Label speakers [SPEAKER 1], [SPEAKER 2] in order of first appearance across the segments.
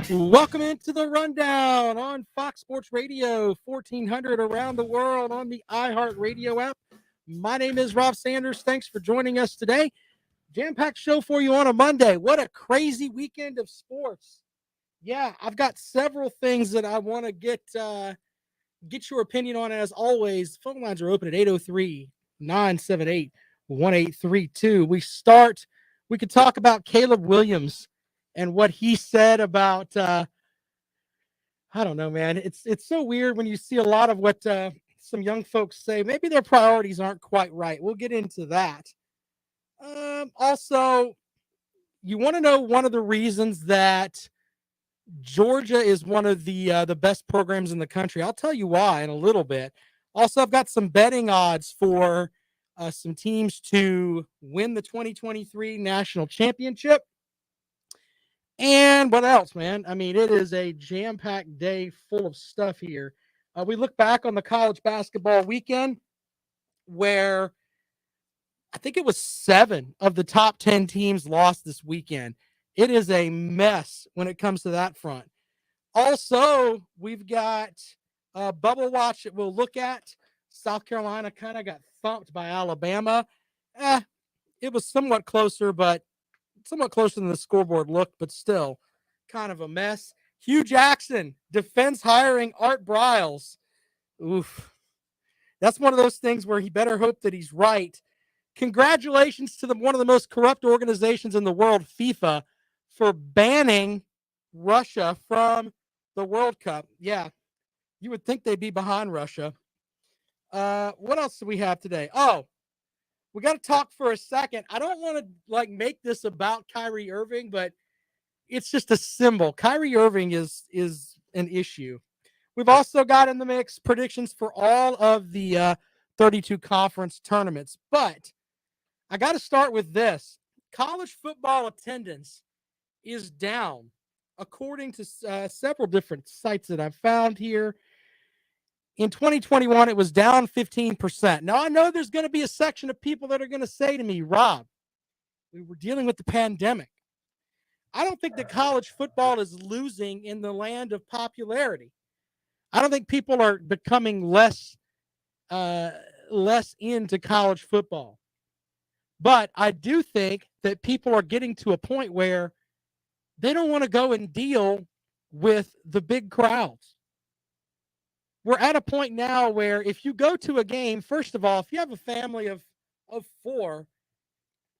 [SPEAKER 1] Welcome into the rundown on Fox Sports Radio, 1400 around the world on the iHeartRadio app. My name is Rob Sanders. Thanks for joining us today. Jam-packed show for you on a Monday. What a crazy weekend of sports. Yeah, I've got several things that I want to get your opinion on. As always, phone lines are open at 803-978-1832. We could talk about Caleb Williams and what he said about I don't know, man. It's so weird when you see a lot of what some young folks say. Maybe their priorities aren't quite right. We'll get into that. Also, you want to know one of the reasons that Georgia is one of the best programs in the country. I'll tell you why in a little bit. Also, I've got some betting odds for some teams to win the 2023 national championship. And what else, man? I mean, it is a jam-packed day full of stuff here. We look back on the college basketball weekend where I think it was 7 of the top 10 teams lost this weekend. It is a mess when it comes to that front. Also, we've got Bubble Watch that we'll look at. South Carolina kind of got thumped by Alabama. It was somewhat closer than the scoreboard looked, but still kind of a mess. Hugh Jackson defends hiring Art Briles. Oof. That's one of those things where he better hope that he's right. Congratulations to one of the most corrupt organizations in the world, FIFA, for banning Russia from the World Cup. Yeah, you would think they'd be behind Russia. What else do we have today? Oh, we got to talk for a second. I don't want to make this about Kyrie Irving, but it's just a symbol. Kyrie Irving is an issue. We've also got in the mix predictions for all of the 32 conference tournaments. But I got to start with this. College football attendance is down, according to several different sites that I've found here. In 2021, it was down 15%. Now, I know there's going to be a section of people that are going to say to me, Rob, we were dealing with the pandemic. I don't think that college football is losing in the land of popularity. I don't think people are becoming less into college football. But I do think that people are getting to a point where they don't want to go and deal with the big crowds. We're at a point now where if you go to a game, first of all, if you have a family of 4,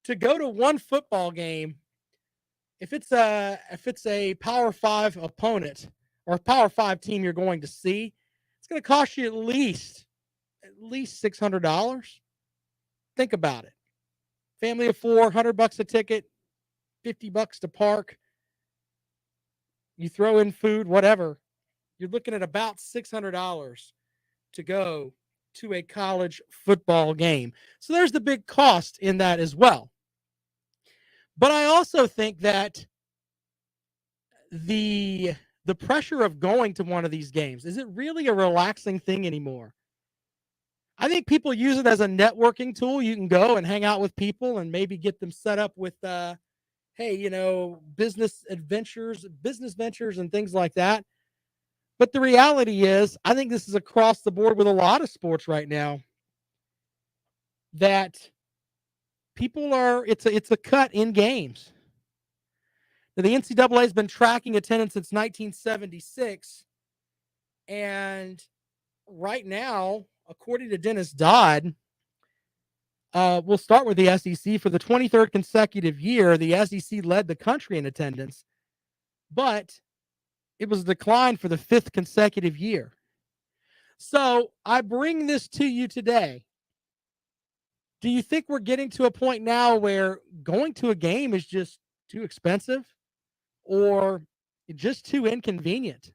[SPEAKER 1] to go to one football game, if it's a Power 5 opponent or a Power 5 team you're going to see, it's going to cost you at least $600. Think about it. Family of 4, $100 a ticket, $50 to park. You throw in food, whatever. You're looking at about $600 to go to a college football game. So there's the big cost in that as well. But I also think that the pressure of going to one of these games, is it really a relaxing thing anymore? I think people use it as a networking tool. You can go and hang out with people and maybe get them set up with, business ventures and things like that. But the reality is, I think this is across the board with a lot of sports right now, that it's a cut in games. Now, the NCAA has been tracking attendance since 1976. And right now, according to Dennis Dodd, we'll start with the SEC. For the 23rd consecutive year, the SEC led the country in attendance. But it was a decline for the 5th consecutive year. So I bring this to you today. Do you think we're getting to a point now where going to a game is just too expensive or just too inconvenient?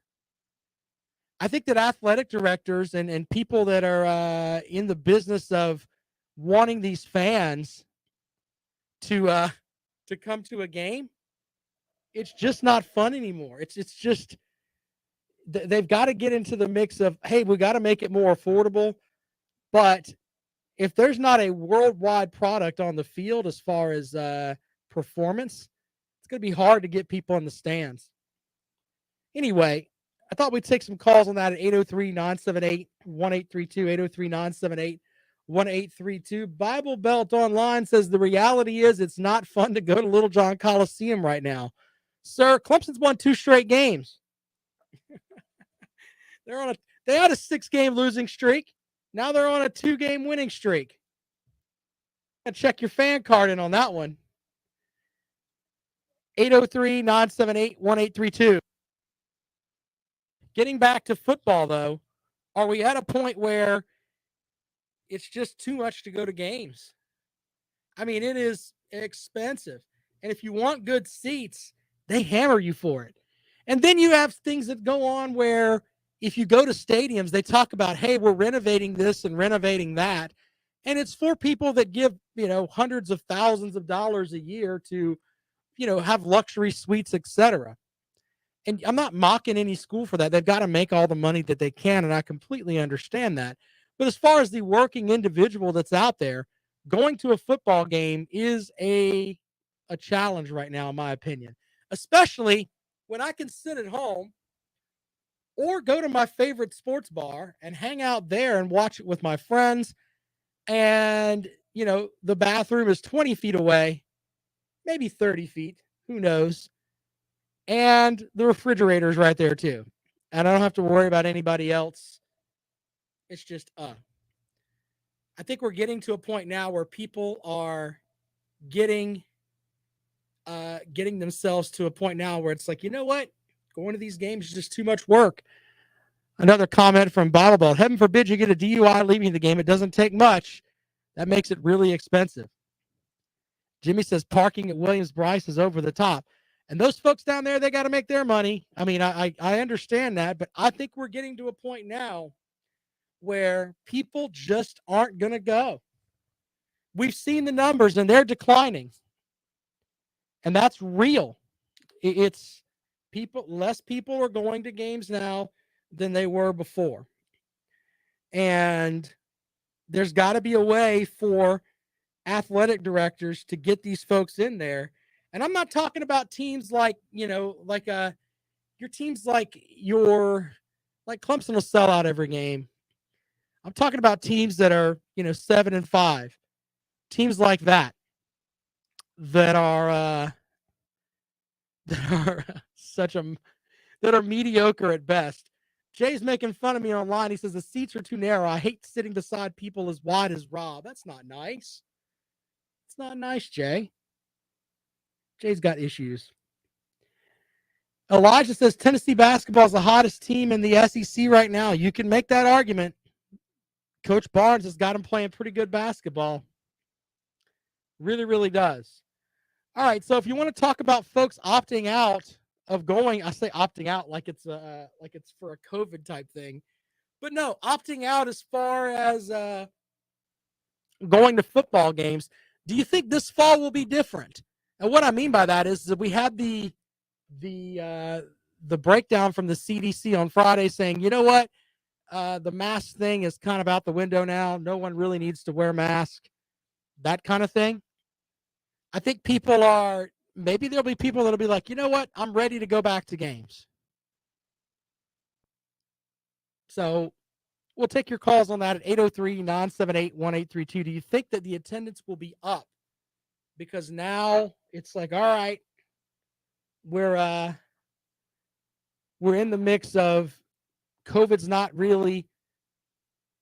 [SPEAKER 1] I think that athletic directors and people that are in the business of wanting these fans to come to a game, it's just not fun anymore. It's just they've got to get into the mix of, hey, we got to make it more affordable. But if there's not a worldwide product on the field as far as performance, it's going to be hard to get people in the stands. Anyway, I thought we'd take some calls on that at 803-978-1832, 803-978-1832. Bible Belt Online says the reality is it's not fun to go to Little John Coliseum right now. Sir, Clemson's won 2 straight games. They had a 6-game losing streak. Now they're on a 2-game winning streak. Check your fan card in on that one. 803-978-1832. Getting back to football, though, are we at a point where it's just too much to go to games? I mean, it is expensive. And if you want good seats, they hammer you for it. And then you have things that go on where if you go to stadiums, they talk about, hey, we're renovating this and renovating that. And it's for people that give, hundreds of thousands of dollars a year to, have luxury suites, etc. And I'm not mocking any school for that. They've got to make all the money that they can, and I completely understand that. But as far as the working individual that's out there, going to a football game is a challenge right now, in my opinion, especially when I can sit at home or go to my favorite sports bar and hang out there and watch it with my friends. And, the bathroom is 20 feet away, maybe 30 feet, who knows? And the refrigerator's right there too. And I don't have to worry about anybody else. It's just, I think we're getting to a point now where people are getting themselves to a point now where it's like, you know what? Going to these games is just too much work. Another comment from Bible Belt. Heaven forbid you get a DUI leaving the game. It doesn't take much. That makes it really expensive. Jimmy says parking at Williams-Brice is over the top. And those folks down there, they got to make their money. I mean, I understand that, but I think we're getting to a point now where people just aren't going to go. We've seen the numbers, and they're declining. And that's real. It's less people are going to games now than they were before. And there's got to be a way for athletic directors to get these folks in there. And I'm not talking about teams like your teams like Clemson will sell out every game. I'm talking about teams that are, 7-5. Teams like that are that are mediocre at best. Jay's making fun of me online. He says the seats are too narrow. I hate sitting beside people as wide as Rob. That's not nice. It's not nice, Jay. Jay's got issues. Elijah says Tennessee basketball is the hottest team in the SEC right now. You can make that argument. Coach Barnes has got him playing pretty good basketball. Really, really does. All right, so if you want to talk about folks opting out of going, I say opting out like it's for a COVID type thing, but no, opting out as far as going to football games. Do you think this fall will be different? And what I mean by that is that we had the breakdown from the CDC on Friday saying, you know what, the mask thing is kind of out the window now. No one really needs to wear masks, that kind of thing. I think maybe there'll be people that'll be like, you know what, I'm ready to go back to games. So we'll take your calls on that at 803-978-1832. Do you think that the attendance will be up? Because now it's like, all right, we're in the mix of COVID's not really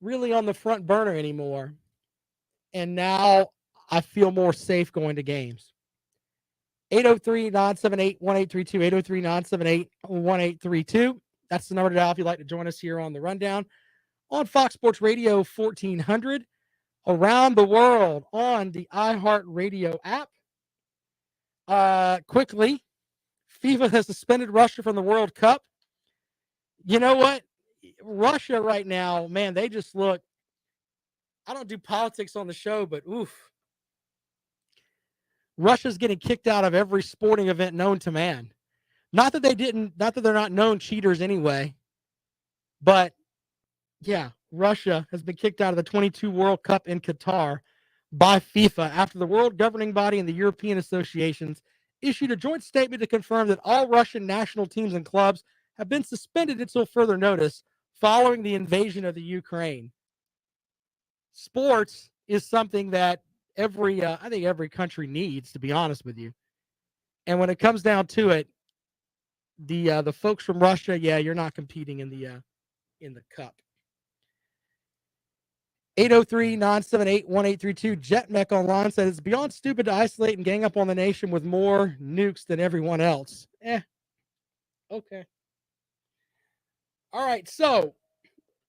[SPEAKER 1] on the front burner anymore. And now I feel more safe going to games. 803-978-1832, 803-978-1832. That's the number to dial if you'd like to join us here on the Rundown on Fox Sports Radio 1400, around the world on the iHeartRadio app. Quickly, FIFA has suspended Russia from the World Cup. You know what? Russia right now, man, they just look, I don't do politics on the show, but oof. Russia's getting kicked out of every sporting event known to man. Not that they're not known cheaters anyway, but yeah, Russia has been kicked out of the 22 World Cup in Qatar by FIFA after the world governing body and the European associations issued a joint statement to confirm that all Russian national teams and clubs have been suspended until further notice following the invasion of the Ukraine. Sports is something that I think every country needs, to be honest with you. And when it comes down to it, the folks from Russia, yeah, you're not competing in the cup. 803-978-1832. JetMech Online said it's beyond stupid to isolate and gang up on the nation with more nukes than everyone else. Okay. All right, so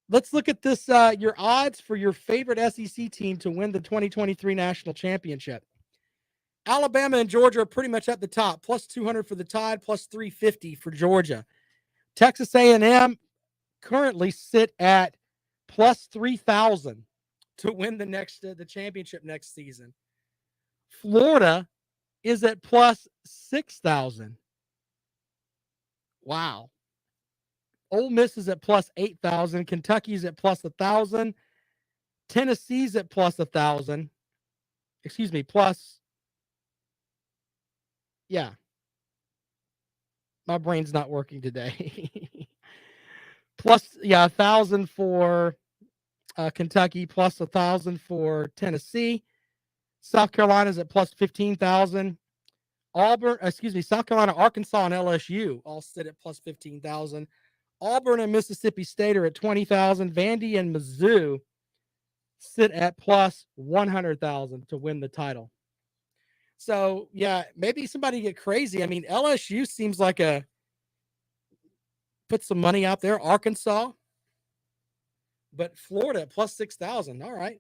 [SPEAKER 1] let's look at this. Your odds for your favorite SEC team to win the 2023 national championship. Alabama and Georgia are pretty much at the top, plus 200 for the Tide, plus 350 for Georgia. Texas A&M currently sit at plus 3,000 to win the championship next season. Florida is at plus 6,000. Wow. Ole Miss is at plus 8,000. Kentucky's at plus 1,000. Tennessee's at plus 1,000. Excuse me, plus. Yeah. My brain's not working today. Plus, 1,000 for Kentucky, plus 1,000 for Tennessee. South Carolina's at plus 15,000. South Carolina, Arkansas, and LSU all sit at plus 15,000. Auburn and Mississippi State are at 20,000. Vandy and Mizzou sit at plus 100,000 to win the title. So, yeah, maybe somebody get crazy. I mean, LSU seems like put some money out there. Arkansas, but Florida at plus 6,000. All right.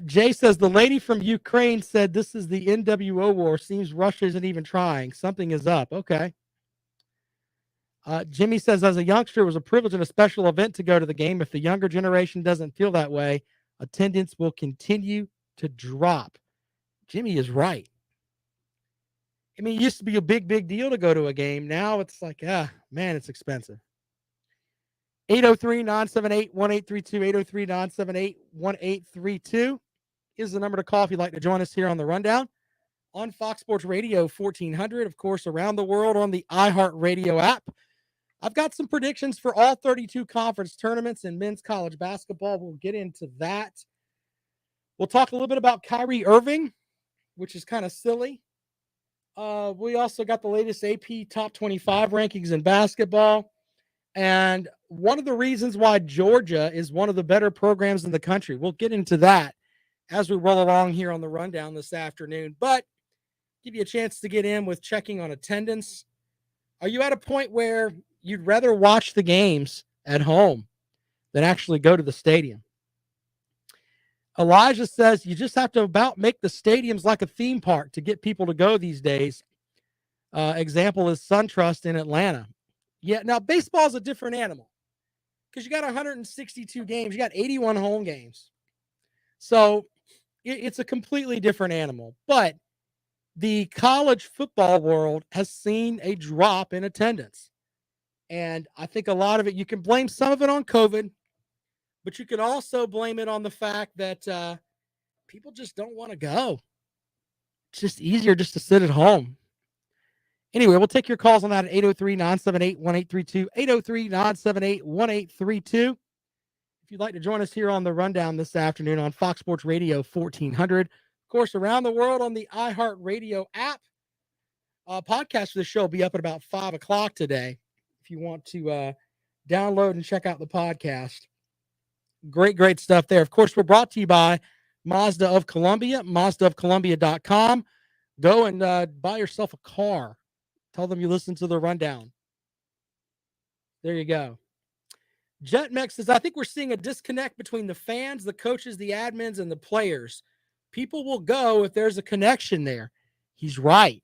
[SPEAKER 1] Jay says the lady from Ukraine said this is the NWO war. Seems Russia isn't even trying. Something is up. Okay. Jimmy says, as a youngster, it was a privilege and a special event to go to the game. If the younger generation doesn't feel that way, attendance will continue to drop. Jimmy is right. I mean, it used to be a big, big deal to go to a game. Now it's like, man, it's expensive. 803-978-1832, 803-978-1832 is the number to call if you'd like to join us here on the Rundown on Fox Sports Radio 1400, of course, around the world on the iHeartRadio app. I've got some predictions for all 32 conference tournaments in men's college basketball. We'll get into that. We'll talk a little bit about Kyrie Irving, which is kind of silly. We also got the latest AP Top 25 rankings in basketball. And one of the reasons why Georgia is one of the better programs in the country. We'll get into that as we roll along here on the Rundown this afternoon. But give you a chance to get in with checking on attendance. Are you at a point where you'd rather watch the games at home than actually go to the stadium? Elijah says you just have to about make the stadiums like a theme park to get people to go these days. Example is SunTrust in Atlanta. Yeah, now baseball is a different animal because you got 162 games. You got 81 home games. So it's a completely different animal. But the college football world has seen a drop in attendance. And I think a lot of it, you can blame some of it on COVID, but you can also blame it on the fact that people just don't want to go. It's just easier just to sit at home. Anyway, we'll take your calls on that at 803-978-1832, 803-978-1832. If you'd like to join us here on the Rundown this afternoon on Fox Sports Radio 1400. Of course, around the world on the iHeartRadio app. Podcast for the show will be up at about 5 o'clock today if you want to download and check out the podcast. Great, great stuff there. Of course, we're brought to you by Mazda of Columbia, MazdaofColumbia.com. Go and buy yourself a car. Tell them you listen to the Rundown. There you go. JetMex says, I think we're seeing a disconnect between the fans, the coaches, the admins, and the players. People will go if there's a connection there. He's right.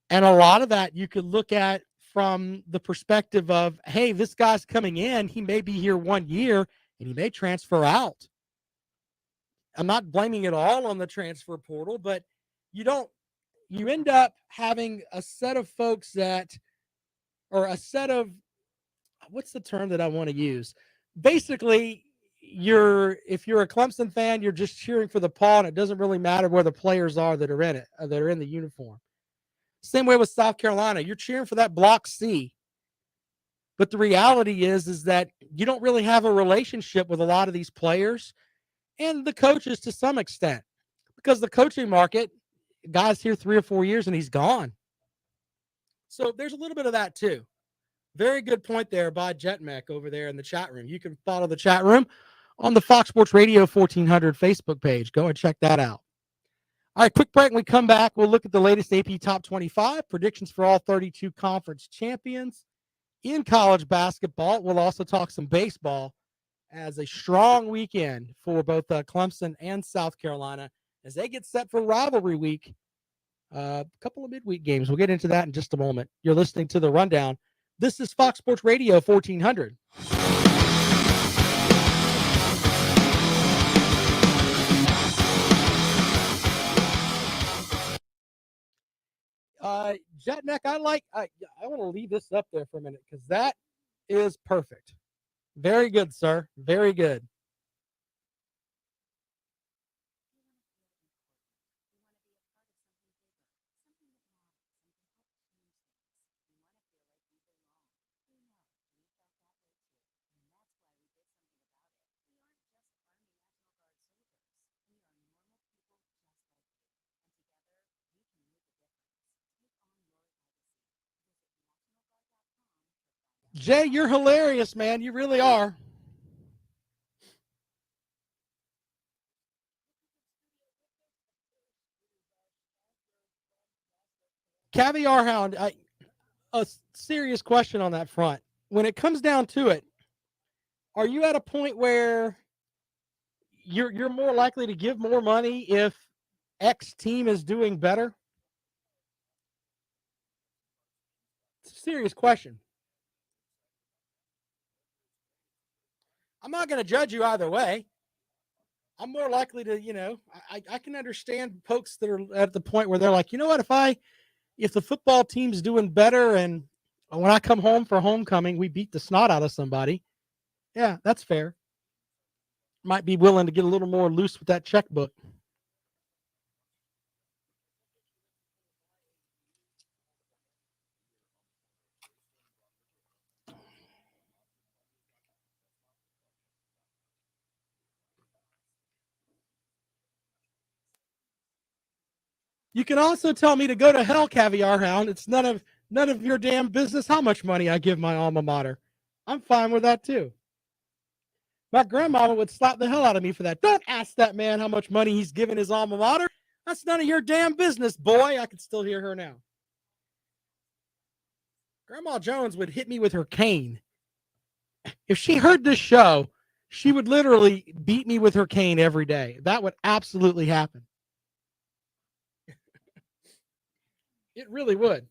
[SPEAKER 1] And a lot of that you could look at from the perspective of, hey, this guy's coming in. He may be here 1 year, and he may transfer out. I'm not blaming it all on the transfer portal, but you end up having a set of folks what's the term that I want to use? Basically, if you're a Clemson fan, you're just cheering for the Paw, and it doesn't really matter where the players are that are in it, that are in the uniform. Same way with South Carolina. You're cheering for that Block C. But the reality is that you don't really have a relationship with a lot of these players and the coaches to some extent, because the coaching market, guy's here 3 or 4 years and he's gone. So there's a little bit of that too. Very good point there by Jetmech over there in the chat room. You can follow the chat room on the Fox Sports Radio 1400 Facebook page. Go and check that out. All right, quick break. When we come back, we'll look at the latest AP Top 25, predictions for all 32 conference champions in college basketball. We'll also talk some baseball as a strong weekend for both Clemson and South Carolina as they get set for rivalry week. A couple of midweek games. We'll get into that in just a moment. You're listening to The Rundown. This is Fox Sports Radio 1400. Jetneck, I want to leave this up there for a minute because that is perfect. Very good, sir. Very good. Jay, you're hilarious, man. You really are. Caviar Hound, a serious question on that front. When it comes down to it, are you at a point where you're more likely to give more money if X team is doing better? It's a serious question. I'm not going to judge you either way. I'm more likely to, I can understand folks that are at the point where they're like, you know what, if the football team's doing better and when I come home for homecoming, we beat the snot out of somebody. Yeah, that's fair. Might be willing to get a little more loose with that checkbook. You can also tell me to go to hell, Caviar Hound. It's none of your damn business how much money I give my alma mater. I'm fine with that too. My grandmama would slap the hell out of me for that. Don't ask that man how much money he's giving his alma mater. That's none of your damn business, boy. I can still hear her now. Grandma Jones would hit me with her cane. If she heard this show, she would literally beat me with her cane every day. That would absolutely happen. It really would.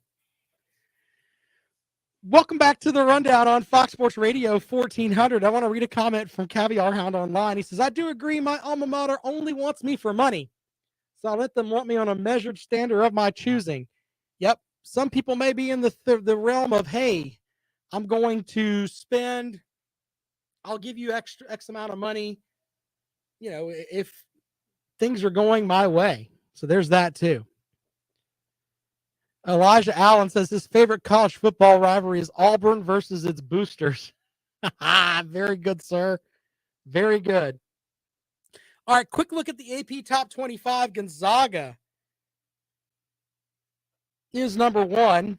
[SPEAKER 1] Welcome back to the Rundown on Fox Sports Radio 1400. I want to read a comment from Caviar Hound online. He says, I do agree my alma mater only wants me for money, so I'll let them want me on a measured standard of my choosing. Yep, some people may be in the realm of, hey, I'm going to spend, I'll give you X amount of money, if things are going my way. So there's that too. Elijah Allen says his favorite college football rivalry is Auburn versus its boosters. Very good, sir. Very good. All right, quick look at the AP Top 25. Gonzaga is number 1.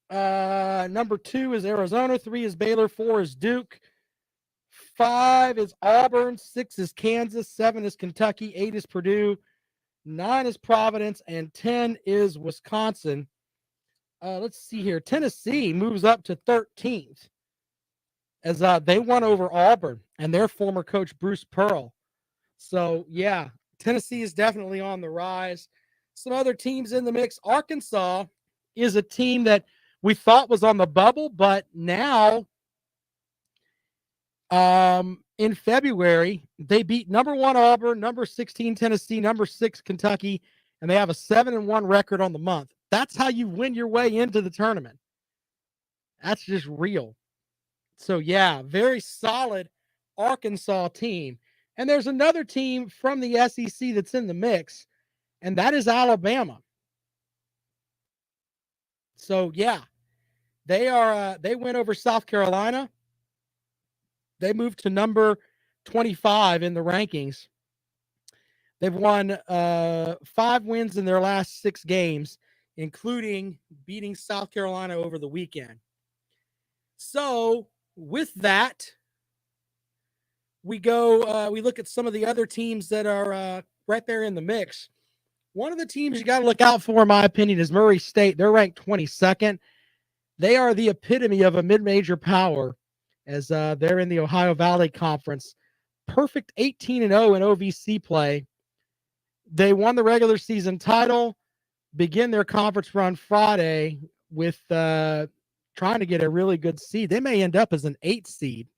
[SPEAKER 1] Number 2 is Arizona. 3 is Baylor. 4 is Duke. 5 is Auburn. 6 is Kansas. 7 is Kentucky. 8 is Purdue. 9 is Providence. And 10 is Wisconsin. Let's see here. Tennessee moves up to 13th as they won over Auburn and their former coach, Bruce Pearl. So, yeah, Tennessee is definitely on the rise. Some other teams in the mix. Arkansas is a team that we thought was on the bubble, but now in February, they beat number 1 Auburn, number 16 Tennessee, number 6 Kentucky, and they have a 7-1 record on the month. That's how you win your way into the tournament. That's just real. So, yeah, very solid Arkansas team. And there's another team from the SEC that's in the mix, and that is Alabama. So yeah, they went over South Carolina. They moved to number 25 in the rankings. They've won 5 wins in their last 6 games, including beating South Carolina over the weekend. So with that, we go. We look at some of the other teams that are right there in the mix. One of the teams you got to look out for, in my opinion, is Murray State. They're ranked 22nd. They are the epitome of a mid-major power, as they're in the Ohio Valley Conference. Perfect 18-0 in OVC play. They won the regular season title, begin their conference run Friday with trying to get a really good seed. They may end up as an 8 seed,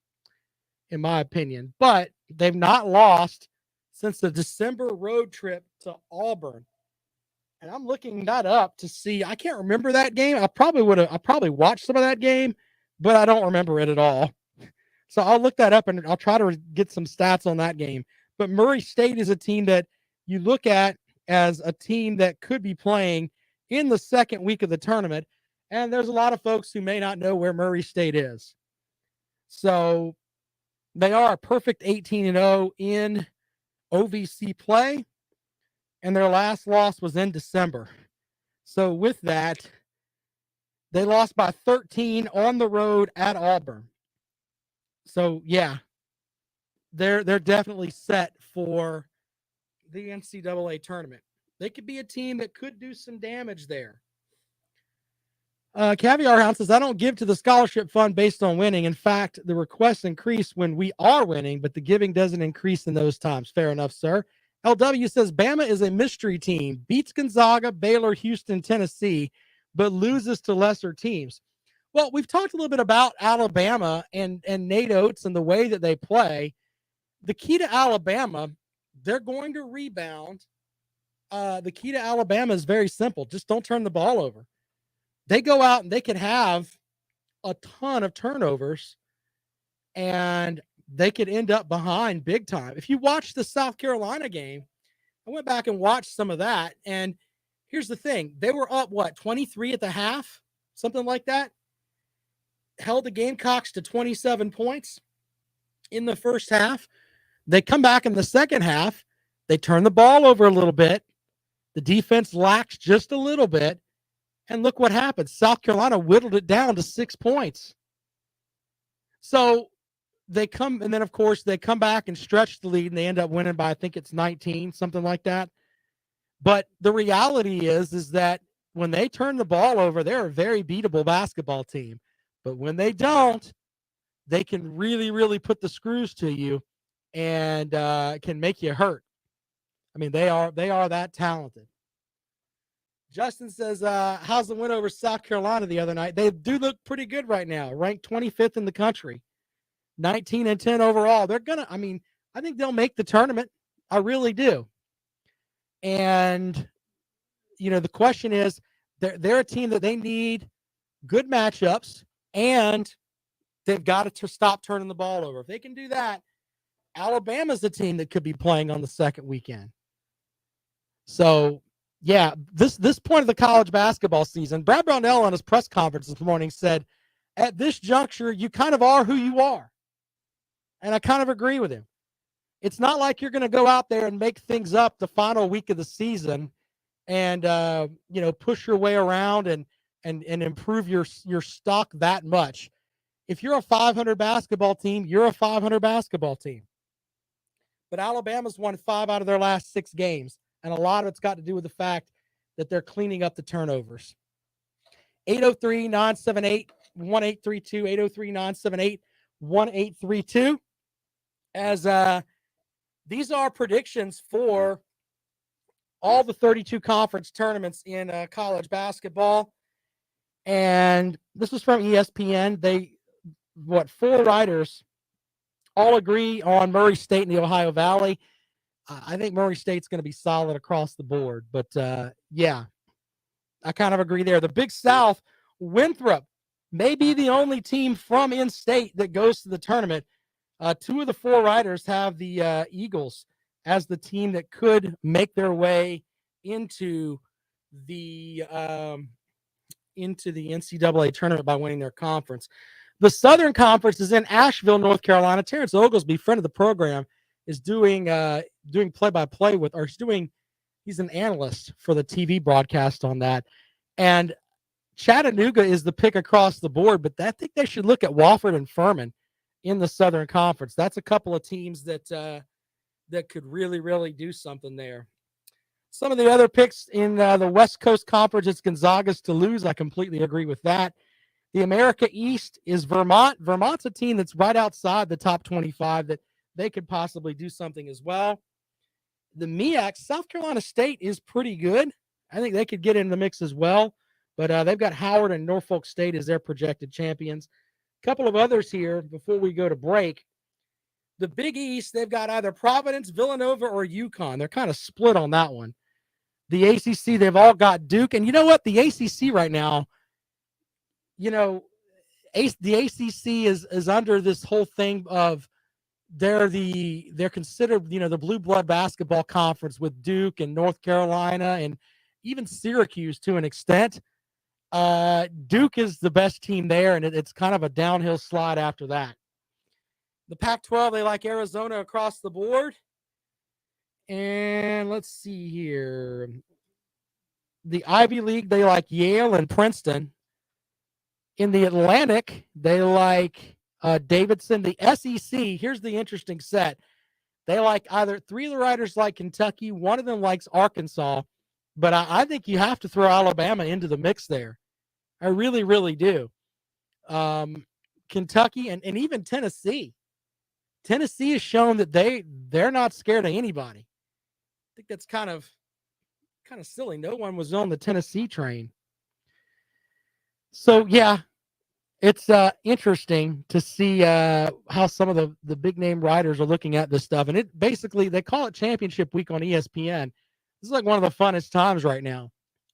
[SPEAKER 1] in my opinion, but they've not lost since the December road trip to Auburn. And I'm looking that up to see. I can't remember that game. I probably watched some of that game, but I don't remember it at all. So I'll look that up and I'll try to get some stats on that game. But Murray State is a team that you look at as a team that could be playing in the second week of the tournament. And there's a lot of folks who may not know where Murray State is. So they are a perfect 18-0 in OVC play, and their last loss was in December. So with that, they lost by 13 on the road at Auburn. So yeah, they're definitely set for the NCAA tournament. They could be a team that could do some damage there. Caviar Hound says, I don't give to the scholarship fund based on winning. In fact, the requests increase when we are winning, but the giving doesn't increase in those times. Fair enough, sir. LW says, Bama is a mystery team, beats Gonzaga, Baylor, Houston, Tennessee, but loses to lesser teams. Well, we've talked a little bit about Alabama and Nate Oates and the way that they play. The key to Alabama, they're going to rebound. The key to Alabama is very simple. Just don't turn the ball over. They go out and they can have a ton of turnovers, and they could end up behind big time. If you watch the South Carolina game, I went back and watched some of that, and here's the thing. They were up, 23 at the half? Something like that. Held the Gamecocks to 27 points in the first half. They come back in the second half. They turn the ball over a little bit. The defense lacks just a little bit. And look what happened. South Carolina whittled it down to 6 points. So they come, and then, of course, they come back and stretch the lead, and they end up winning by, I think it's 19, something like that. But the reality is that when they turn the ball over, they're a very beatable basketball team. But when they don't, they can really, really put the screws to you and can make you hurt. I mean, they are that talented. Justin says, how's the win over South Carolina the other night? They do look pretty good right now, ranked 25th in the country, 19-10 overall. They're going to, I think they'll make the tournament. I really do. And, the question is, they're a team that they need good matchups, and they've got to stop turning the ball over. If they can do that, Alabama's the team that could be playing on the second weekend. So, yeah, this point of the college basketball season, Brad Brownell on his press conference this morning said, at this juncture, you kind of are who you are. And I kind of agree with him. It's not like you're going to go out there and make things up the final week of the season and, push your way around and improve your stock that much. If you're a 500 basketball team, you're a 500 basketball team. But Alabama's won 5 out of their last 6 games. And a lot of it's got to do with the fact that they're cleaning up the turnovers. 803-978-1832, 803-978-1832. As these are predictions for all the 32 conference tournaments in college basketball. And this was from ESPN. 4 writers all agree on Murray State and the Ohio Valley. I think Murray State's going to be solid across the board. But, yeah, I kind of agree there. The Big South, Winthrop may be the only team from in-state that goes to the tournament. 2 of the 4 writers have the Eagles as the team that could make their way into the into the NCAA tournament by winning their conference. The Southern Conference is in Asheville, North Carolina. Terrence Oglesby, friend of the program, is doing play-by-play with, or he's an analyst for the TV broadcast on that. And Chattanooga is the pick across the board, but I think they should look at Wofford and Furman in the Southern Conference. That's a couple of teams that could really, really do something there. Some of the other picks in the West Coast Conference, it's Gonzaga's to lose. I completely agree with that. The America East is Vermont. Vermont's a team that's right outside the top 25 that they could possibly do something as well. The MEAC, South Carolina State is pretty good. I think they could get in the mix as well. But they've got Howard and Norfolk State as their projected champions. A couple of others here before we go to break. The Big East, they've got either Providence, Villanova, or UConn. They're kind of split on that one. The ACC, they've all got Duke. And you know what? The ACC right now, the ACC is under this whole thing of they're considered, the blue blood basketball conference with Duke and North Carolina and even Syracuse to an extent. Duke is the best team there, and it's kind of a downhill slide after that. The Pac-12, they like Arizona across the board. And let's see here. The Ivy League, they like Yale and Princeton. In the Atlantic, they like Davidson. The SEC, here's the interesting set. They like either three of the writers like Kentucky, one of them likes Arkansas, but I think you have to throw Alabama into the mix there. I really, really do. Kentucky and even Tennessee. Tennessee has shown that they're not scared of anybody. I think that's kind of silly. No one was on the Tennessee train. So, yeah, it's interesting to see how some of the big-name writers are looking at this stuff. And it basically, they call it Championship Week on ESPN. This is like one of the funnest times right now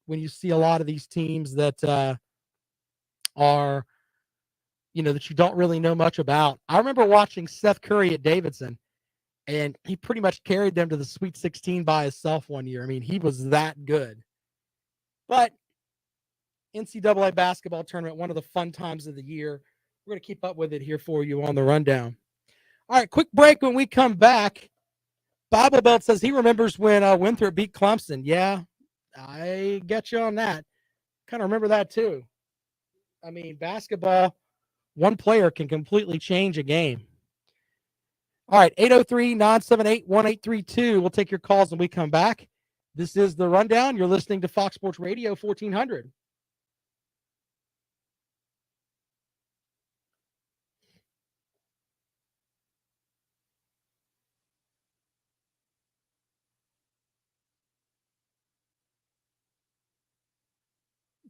[SPEAKER 1] when you see a lot of these teams that are, that you don't really know much about. I remember watching Seth Curry at Davidson, and he pretty much carried them to the Sweet 16 by himself one year. I mean, he was that good. But NCAA basketball tournament, one of the fun times of the year. We're going to keep up with it here for you on the rundown. All right, quick break. When we come back, Bible Belt says he remembers when Winthrop beat Clemson. Yeah, I get you on that. Kind of remember that too. I mean, basketball, one player can completely change a game. All right, 803-978-1832. We'll take your calls when we come back. This is The Rundown. You're listening to Fox Sports Radio 1400.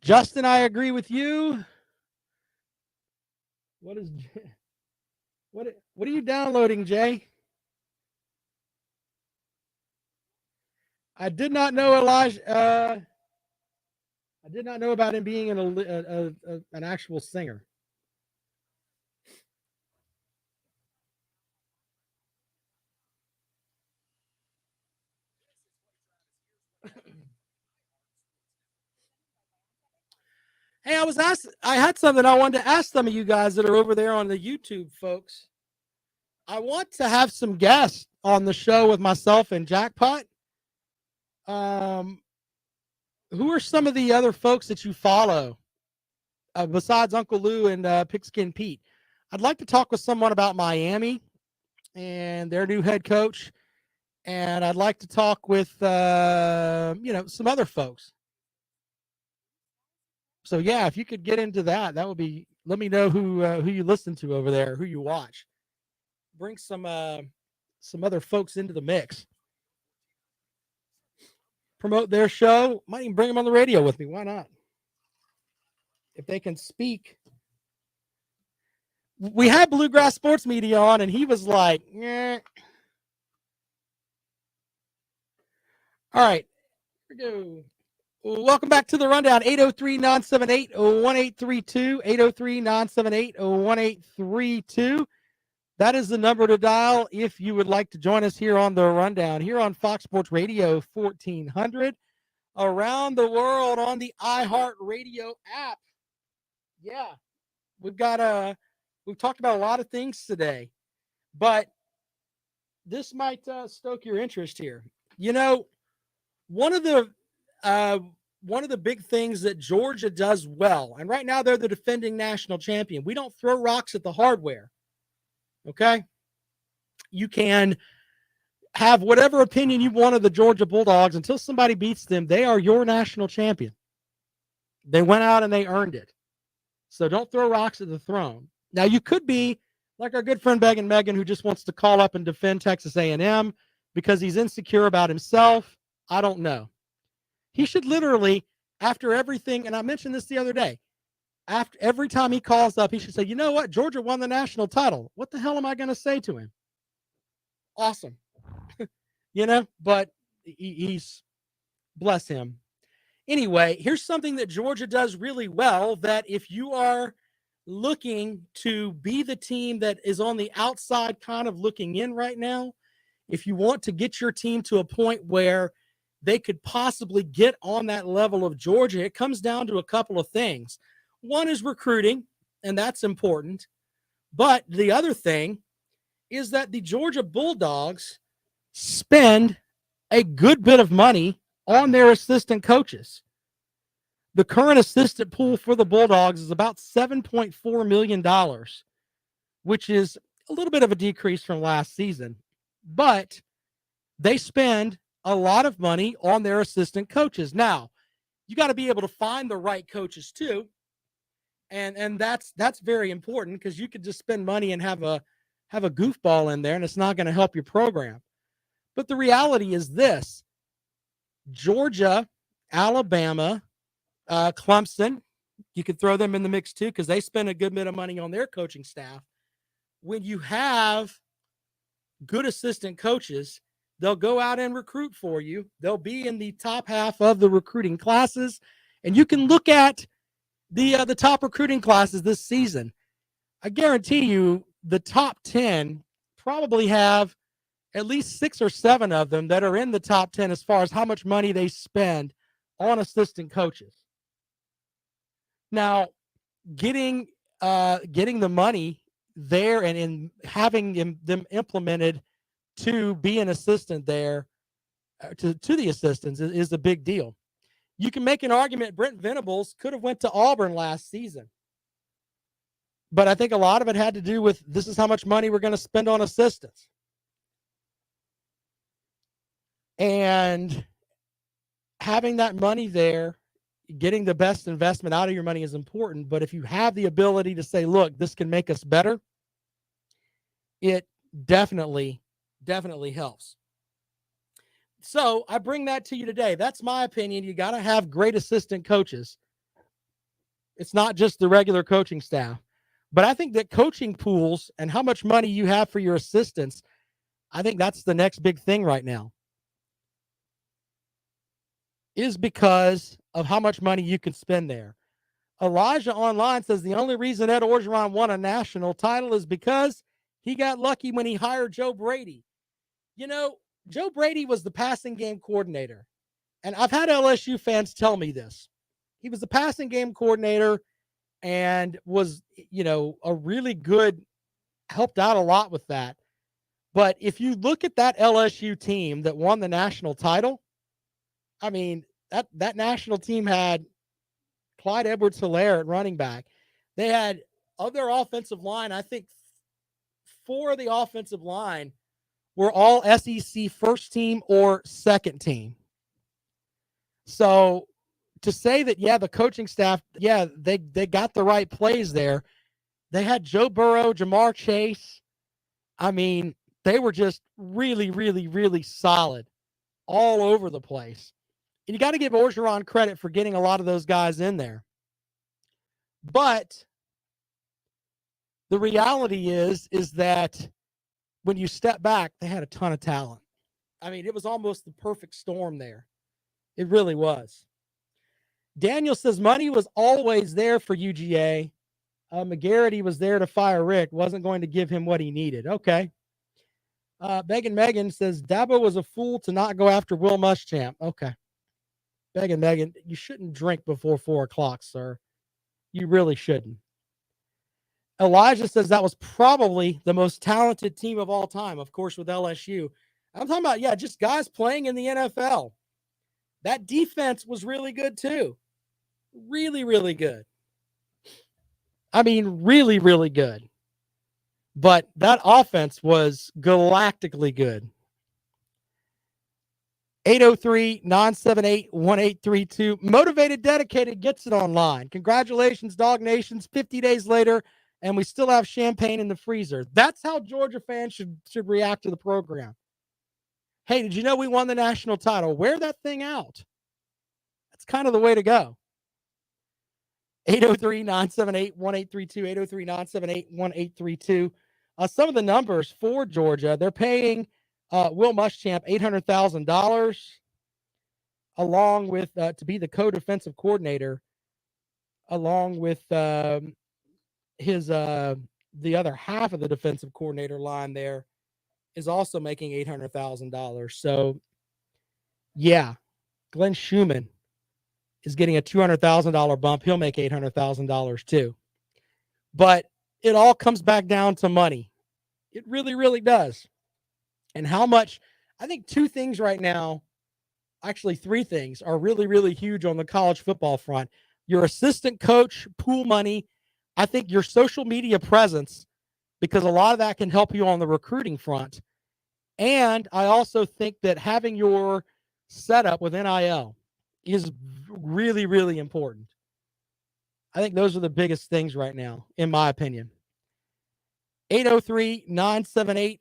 [SPEAKER 1] Justin, I agree with you. What are you downloading, Jay? I did not know Elijah. I did not know about him being an actual singer. Hey, I had something I wanted to ask some of you guys that are over there on the YouTube, folks. I want to have some guests on the show with myself and Jackpot. Who are some of the other folks that you follow besides Uncle Lou and Pigskin Pete? I'd like to talk with someone about Miami and their new head coach. And I'd like to talk with, some other folks. So, yeah, if you could get into that would be, let me know who you listen to over there, who you watch. Bring some other folks into the mix. Promote their show. Might even bring them on the radio with me. Why not? If they can speak. We had Bluegrass Sports Media on, and he was like, eh. All right. Here we go. Welcome back to the rundown. 803-978-1832. 803-978-1832. That is the number to dial if you would like to join us here on the rundown, here on Fox Sports Radio 1400. around the world on the iHeartRadio app. Yeah, we've talked about a lot of things today, but this might stoke your interest here. You know, one of the uh, one of the big things that Georgia does well, and right now they're the defending national champion. We don't throw rocks at the hardware. Okay, you can have whatever opinion you want of the Georgia Bulldogs until somebody beats them. They are your national champion. They went out and they earned it. So don't throw rocks at the throne. Now you could be like our good friend Megan Megan, who just wants to call up and defend Texas A&M because he's insecure about himself. I don't know. He should literally, after everything, and I mentioned this the other day, after every time he calls up, he should say, you know what? Georgia won the national title. What the hell am I going to say to him? Awesome. But he's, bless him. Anyway, here's something that Georgia does really well, that if you are looking to be the team that is on the outside kind of looking in right now, if you want to get your team to a point where they could possibly get on that level of Georgia, it comes down to a couple of things. One is recruiting, and that's important. But the other thing is that the Georgia Bulldogs spend a good bit of money on their assistant coaches. The current assistant pool for the Bulldogs is about $7.4 million, which is a little bit of a decrease from last season. But they spend a lot of money on their assistant coaches. Now, you got to be able to find the right coaches too. And that's very important, because you could just spend money and have a goofball in there, and it's not going to help your program. But the reality is this: Georgia, Alabama, Clemson, you could throw them in the mix too, because they spend a good bit of money on their coaching staff. When you have good assistant coaches, they'll go out and recruit for you. They'll be in the top half of the recruiting classes, and you can look at the top recruiting classes this season. I guarantee you the top 10 probably have at least 6 or 7 of them that are in the top 10 as far as how much money they spend on assistant coaches. Now, getting the money there and in having them implemented to be an assistant there to the assistants is a big deal. You can make an argument Brent Venables could have went to Auburn last season. But I think a lot of it had to do with, this is how much money we're going to spend on assistants. And having that money there, getting the best investment out of your money is important. But if you have the ability to say, look, this can make us better, it definitely helps. So I bring that to you today. That's my opinion. You got to have great assistant coaches. It's not just the regular coaching staff. But I think that coaching pools and how much money you have for your assistants, I think that's the next big thing right now, is because of how much money you can spend there. Elijah Online says the only reason Ed Orgeron won a national title is because he got lucky when he hired Joe Brady. You know, Joe Brady was the passing game coordinator. And I've had LSU fans tell me this. He was the passing game coordinator and was, a really good, helped out a lot with that. But if you look at that LSU team that won the national title, I mean, that national team had Clyde Edwards-Helaire at running back. They had other offensive line. I think 4 of the offensive line were all SEC first team or second team. So to say that, the coaching staff, they got the right plays there. They had Joe Burrow, Jamar Chase. I mean, they were just really, really, really solid all over the place. And you got to give Orgeron credit for getting a lot of those guys in there. But the reality is that when you step back, they had a ton of talent. I mean, it was almost the perfect storm there. It really was. Daniel says money was always there for UGA. McGarity was there to fire Rick, wasn't going to give him what he needed. Okay. Megan says Dabo was a fool to not go after Will Muschamp. Okay. Megan, you shouldn't drink before 4 o'clock, sir. You really shouldn't. Elijah says that was probably the most talented team of all time, of course, with LSU. I'm talking about, just guys playing in the NFL. That defense was really good, too. Really, really good. I mean, really, really good. But that offense was galactically good. 803-978-1832. Motivated Dedicated gets it online. Congratulations, Dog Nations. 50 days later, and we still have champagne in the freezer. That's how Georgia fans should react to the program. Hey, did you know we won the national title? Wear that thing out. That's kind of the way to go. 803-978-1832. 803-978-1832. Some of the numbers for Georgia, they're paying Will Muschamp $800,000 along with to be the co-defensive coordinator, along with his the other half of the defensive coordinator line there is also making $800,000. So, yeah, Glenn Schumann is getting a $200,000 bump. He'll make $800,000 too. But it all comes back down to money. It really, really does. And how much, I think two things right now, actually three things, are really, really huge on the college football front. Your assistant coach pool money. I think your social media presence, because a lot of that can help you on the recruiting front. And I also think that having your setup with NIL is really, really important. I think those are the biggest things right now, in my opinion. 803-978-1832.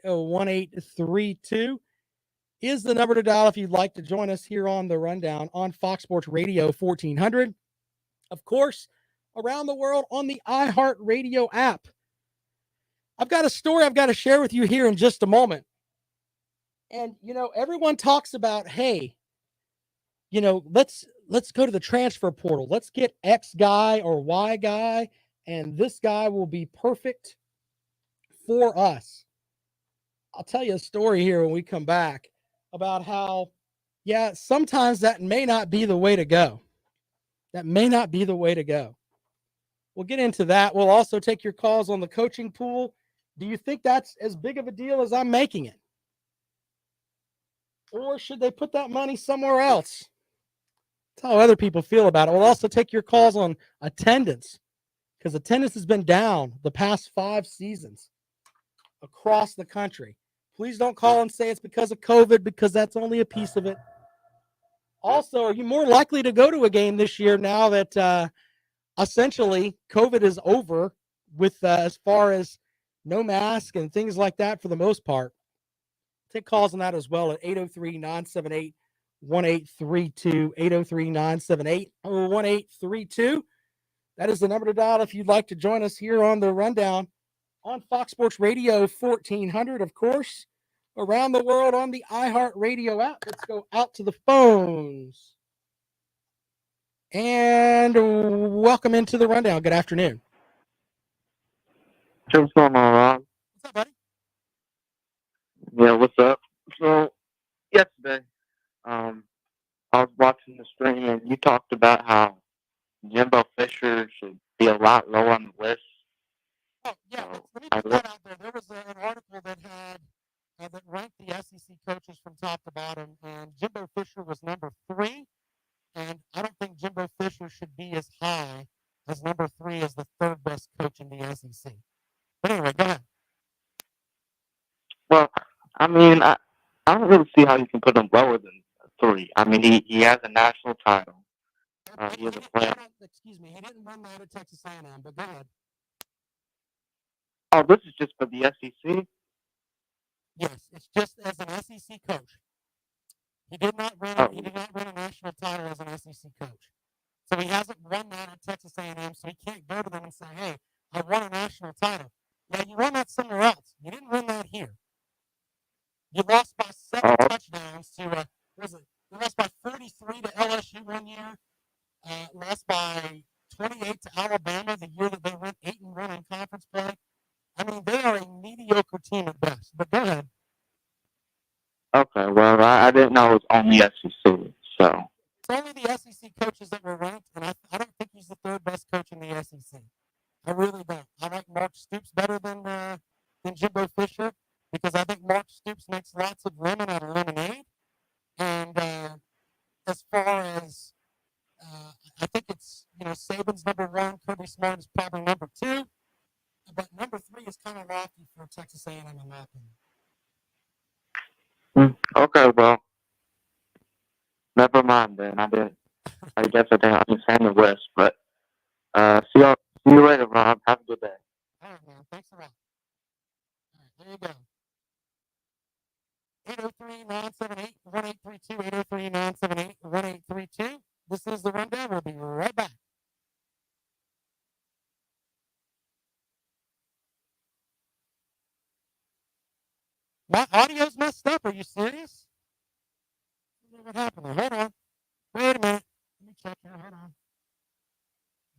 [SPEAKER 1] 803-978-1832 is the number to dial if you'd like to join us here on the Rundown on Fox Sports Radio 1400. Of course, around the world on the iHeartRadio app. I've got a story I've got to share with you here in just a moment. And, everyone talks about, hey, let's go to the transfer portal. Let's get X guy or Y guy, and this guy will be perfect for us. I'll tell you a story here when we come back about how, sometimes that may not be the way to go. That may not be the way to go. We'll get into that. We'll also take your calls on the coaching pool. Do you think that's as big of a deal as I'm making it? Or should they put that money somewhere else? That's how other people feel about it. We'll also take your calls on attendance, because attendance has been down the past 5 seasons across the country. Please don't call and say it's because of COVID, because that's only a piece of it. Also, are you more likely to go to a game this year now that essentially COVID is over with as far as no mask and things like that for the most part? Take calls on that as well at 803-978-1832. 803-978-1832. That is the number to dial if you'd like to join us here on the Rundown on Fox Sports Radio 1400, of course, around the world on the iHeartRadio app. Let's go out to the phones. And welcome into the Rundown. Good afternoon.
[SPEAKER 2] What's going on, Rob?
[SPEAKER 1] What's up, buddy?
[SPEAKER 2] Yeah, what's up? So, yesterday, I was watching the stream, and you talked about how Jimbo Fisher should be a lot lower on the list.
[SPEAKER 1] Oh, yeah. Let me put that out there. There was an article that had that ranked the SEC coaches from top to bottom, and Jimbo Fisher was number 3. And I don't think Jimbo Fisher should be as high as number 3 as the 3rd best coach in the SEC. But anyway, go ahead.
[SPEAKER 2] Well, I mean, I don't really see how you can put him lower than 3. I mean, he has a national title. He has a player.
[SPEAKER 1] Excuse me, he didn't win that at Texas A&M, but go ahead.
[SPEAKER 2] Oh, this is just for the SEC?
[SPEAKER 1] Yes, it's just as an SEC coach. He did not win a national title as an SEC coach. So he hasn't won that at Texas A&M, so he can't go to them and say, hey, I won a national title. Yeah, you won that somewhere else. You didn't win that here. You lost by 7 touchdowns to, you lost by 43 to LSU one year, lost by 28 to Alabama the year that they went 8-1 in conference play. I mean, they are a mediocre team at best, but go ahead.
[SPEAKER 2] Okay, well, I didn't know it was
[SPEAKER 1] coaches that were ranked, and I don't think he's the third best coach in the SEC. I really don't. I like Mark Stoops better than Jimbo Fisher because I think Mark Stoops makes lots of lemon out of lemonade. And as far as I think it's Saban's number one, Kirby Smart is probably number two, but number three is kind of lofty for Texas A&M in my opinion.
[SPEAKER 2] Okay, well, never mind then. I guess I didn't understand the West, but see you later, Rob. Have a good day.
[SPEAKER 1] All right, man. Thanks a lot. All right, there you go. 803-978-1832, 803-978-1832. This is the Rundown. We'll be right back. My audio's messed up. Are you serious? What happened there? Hold on. Wait a minute. Let me check here. Hold on.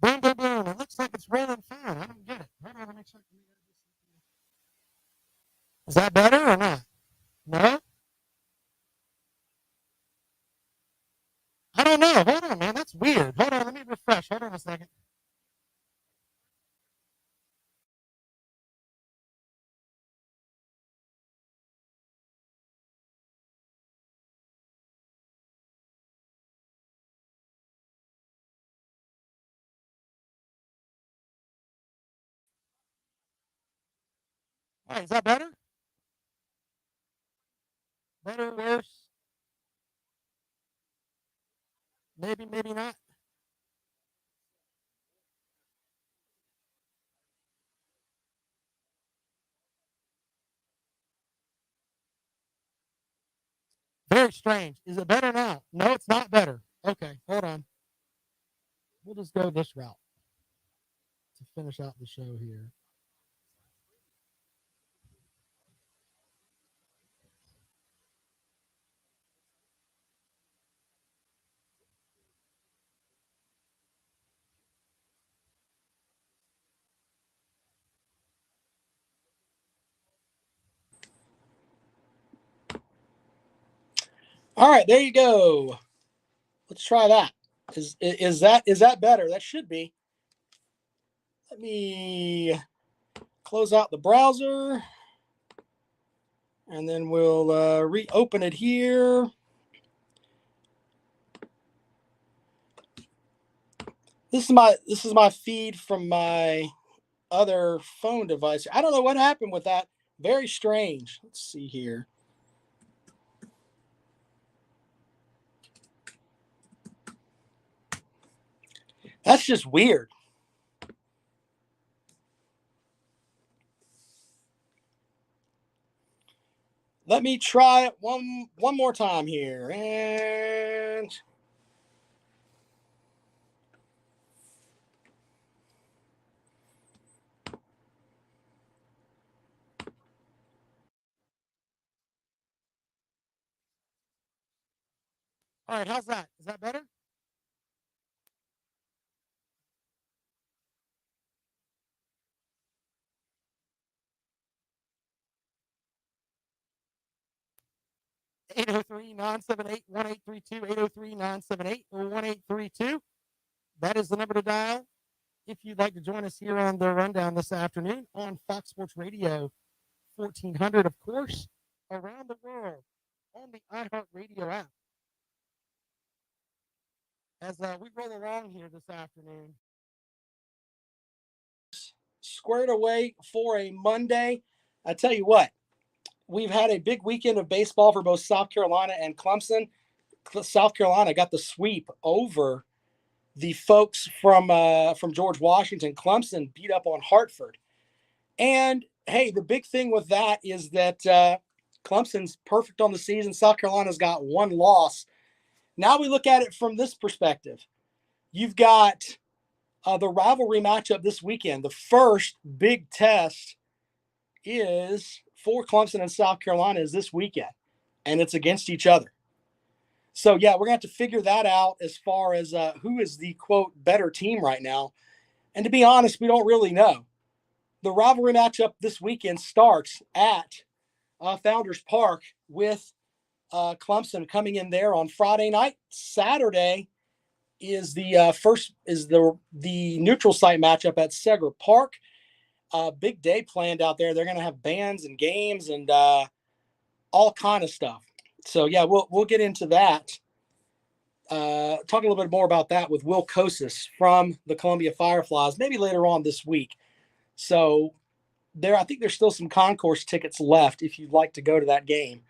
[SPEAKER 1] Boom, boom, boom. It looks like it's rolling fine. I don't get it. Hold on. Let me check. Is that better or not? No? I don't know. Hold on, man. That's weird. Hold on. Let me refresh. Hold on a second. All right. Is that better? Better, worse? Maybe, maybe not. Very strange. Is it better now? No, it's not better. Okay, hold on. We'll just go this route to finish out the show here. All right, there you go. Let's try that. Is that better? That should be. Let me close out the browser, and then we'll reopen it here. This is my feed from my other phone device. I don't know what happened with that. Very strange. Let's see here. That's just weird. Let me try it one more time here. And all right, how's that? Is that better? Eight zero three 978-1832, 803-978-1832. That is the number to dial if you'd like to join us here on the Rundown this afternoon on Fox Sports Radio 1400, of course, around the world on the iHeartRadio app. As we roll along here this afternoon, squared away for a Monday. I tell you what, we've had a big weekend of baseball for both South Carolina and Clemson. South Carolina got the sweep over the folks from George Washington. Clemson beat up on Hartford. And, hey, the big thing with that is that Clemson's perfect on the season. South Carolina's got one loss. Now we look at it from this perspective. You've got the rivalry matchup this weekend. The first big test is for Clemson and South Carolina is this weekend, and it's against each other. So, yeah, we're going to have to figure that out as far as who is the, quote, better team right now. And to be honest, we don't really know. The rivalry matchup this weekend starts at Founders Park with Clemson coming in there on Friday night. Saturday, is the neutral site matchup at Segra Park. Big day planned out there. They're going to have bands and games and all kind of stuff. So yeah, we'll get into that. Talk a little bit more about that with Will Kosis from the Columbia Fireflies, maybe later on this week. So I think there's still some concourse tickets left if you'd like to go to that game.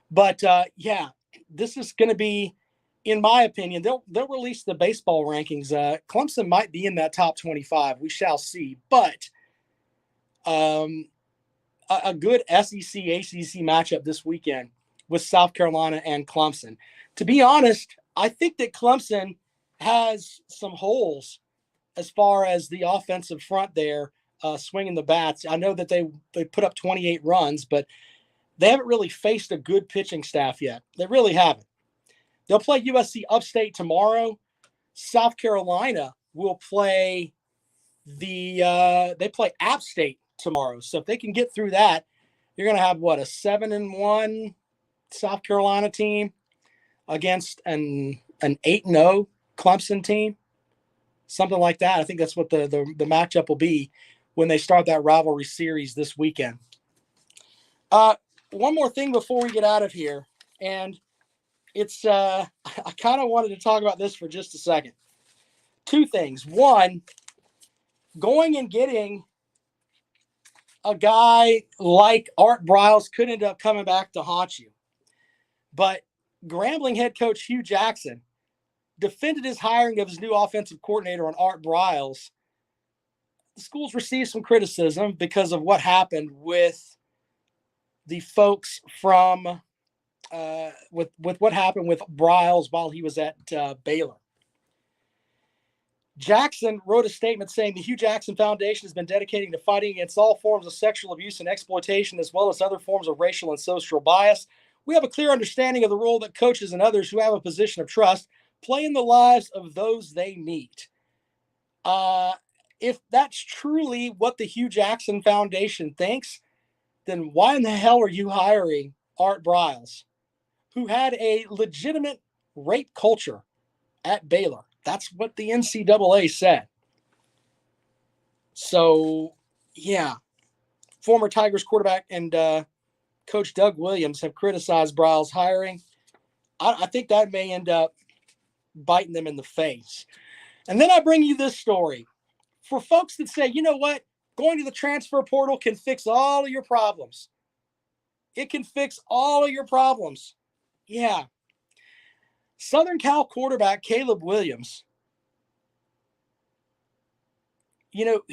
[SPEAKER 1] But yeah, this is going to be, in my opinion, they'll release the baseball rankings. Clemson might be in that top 25. We shall see. But a good SEC ACC matchup this weekend with South Carolina and Clemson. To be honest, I think that Clemson has some holes as far as the offensive front there, swinging the bats. I know that they put up 28 runs, but they haven't really faced a good pitching staff yet. They really haven't. They'll play USC Upstate tomorrow. South Carolina will play they play App State tomorrow. So if they can get through that, you're going to have a 7-1 South Carolina team against an 8-0 Clemson team, something like that. I think that's what the matchup will be when they start that rivalry series this weekend. One more thing before we get out of here, and it's I kind of wanted to talk about this for just a second. Two things. One, going and getting a guy like Art Briles could end up coming back to haunt you. But Grambling head coach Hugh Jackson defended his hiring of his new offensive coordinator on Art Briles. The schools received some criticism because of what happened with the folks from with what happened with Briles while he was at Baylor. Jackson wrote a statement saying the Hugh Jackson Foundation has been dedicating to fighting against all forms of sexual abuse and exploitation, as well as other forms of racial and social bias. We have a clear understanding of the role that coaches and others who have a position of trust play in the lives of those they meet. If that's truly what the Hugh Jackson Foundation thinks, then why in the hell are you hiring Art Briles, who had a legitimate rape culture at Baylor? That's what the NCAA said. So, yeah, former Tigers quarterback and Coach Doug Williams have criticized Briles' hiring. I think that may end up biting them in the face. And then I bring you this story. For folks that say, you know what, going to the transfer portal can fix all of your problems. It can fix all of your problems. Yeah. Southern Cal quarterback Caleb Williams, you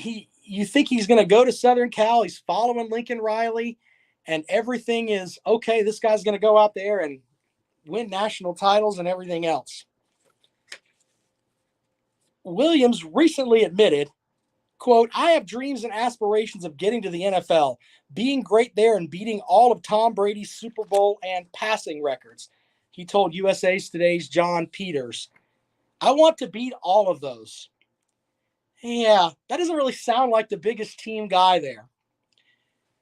[SPEAKER 1] think he's going to go to Southern Cal. He's following Lincoln Riley, and everything is okay. This guy's going to go out there and win national titles and everything else. Williams recently admitted, quote, "I have dreams and aspirations of getting to the NFL, being great there and beating all of Tom Brady's Super Bowl and passing records." He told USA Today's John Peters, "I want to beat all of those." Yeah, that doesn't really sound like the biggest team guy there.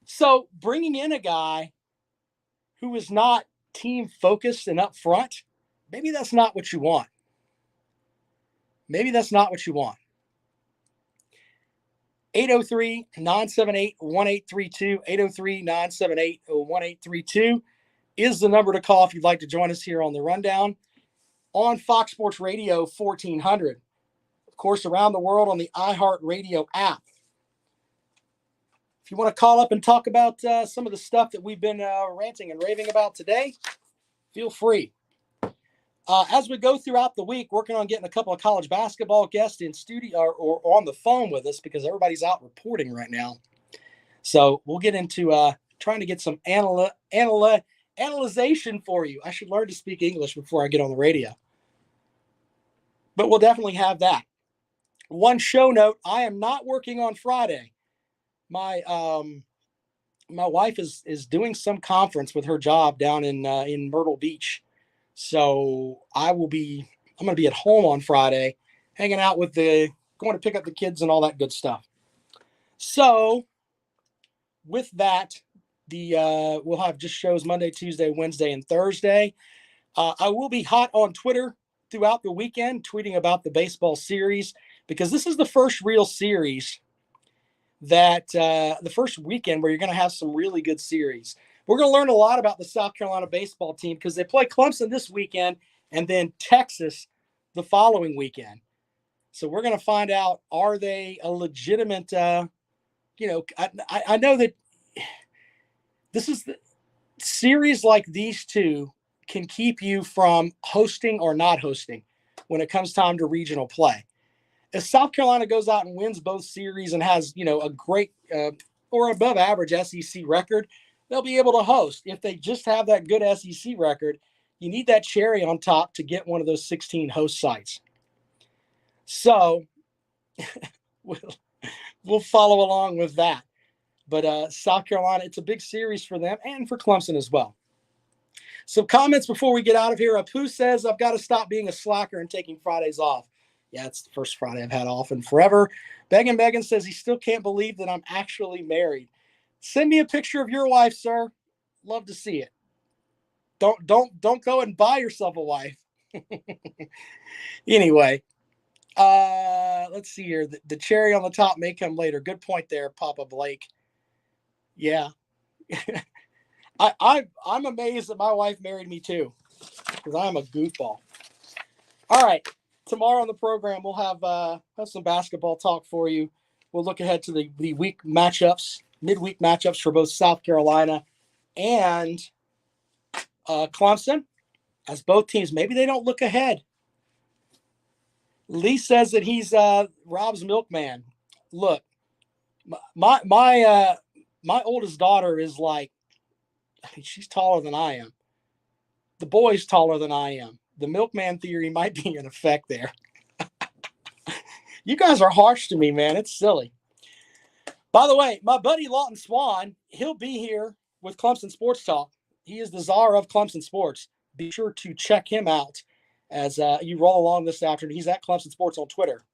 [SPEAKER 1] So bringing in a guy who is not team focused and up front, maybe that's not what you want. Maybe that's not what you want. 803-978-1832, 803-978-1832 is the number to call if you'd like to join us here on the Rundown on Fox Sports Radio 1400. Of course, around the world on the iHeartRadio app. If you want to call up and talk about some of the stuff that we've been ranting and raving about today, feel free. As we go throughout the week, working on getting a couple of college basketball guests in studio or on the phone with us because everybody's out reporting right now. So we'll get into trying to get some analyzation for you. I should learn to speak English before I get on the radio. But we'll definitely have that. One show note, I am not working on Friday. My wife is doing some conference with her job down in Myrtle Beach. So I'm going to be at home on Friday, hanging out with going to pick up the kids and all that good stuff. So with that, we'll have just shows Monday, Tuesday, Wednesday, and Thursday. I will be hot on Twitter throughout the weekend tweeting about the baseball series, because this is the first real series that the first weekend where you're going to have some really good series. We're going to learn a lot about the South Carolina baseball team because they play Clemson this weekend and then Texas the following weekend. So we're going to find out, are they a legitimate, I know that this is the series like these two can keep you from hosting or not hosting when it comes time to regional play. If South Carolina goes out and wins both series and has, a great or above average SEC record, they'll be able to host. If they just have that good SEC record, you need that cherry on top to get one of those 16 host sites. So we'll follow along with that. But South Carolina, it's a big series for them and for Clemson as well. Some comments before we get out of here. Apu says, I've got to stop being a slacker and taking Fridays off. Yeah, it's the first Friday I've had off in forever. Megan says he still can't believe that I'm actually married. Send me a picture of your wife, sir. Love to see it. Don't go and buy yourself a wife. Anyway, let's see here. The cherry on the top may come later. Good point there, Papa Blake. Yeah. I'm amazed that my wife married me too, because I'm a goofball. All right. Tomorrow on the program, we'll have some basketball talk for you. We'll look ahead to the week matchups, midweek matchups for both South Carolina and Clemson, as both teams, maybe they don't look ahead. Lee says that he's Rob's milkman. Look, my oldest daughter is she's taller than I am. The boy's taller than I am. The milkman theory might be in effect there. You guys are harsh to me, man. It's silly. By the way, my buddy Lawton Swan, he'll be here with Clemson Sports Talk. He is the czar of Clemson Sports. Be sure to check him out as you roll along this afternoon. He's at Clemson Sports on Twitter.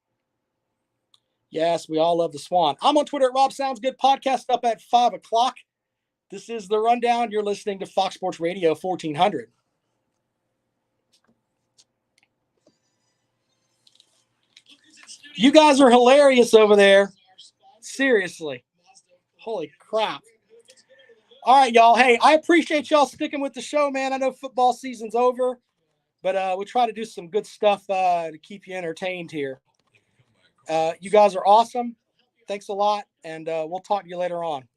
[SPEAKER 1] Yes, we all love the Swan. I'm on Twitter at Rob Sounds Good. Podcast up at 5 o'clock. This is The Rundown. You're listening to Fox Sports Radio 1400. You guys are hilarious over there. Seriously. Holy crap. All right, y'all. Hey, I appreciate y'all sticking with the show, man. I know football season's over, but we try to do some good stuff to keep you entertained here. You guys are awesome. Thanks a lot, and we'll talk to you later on.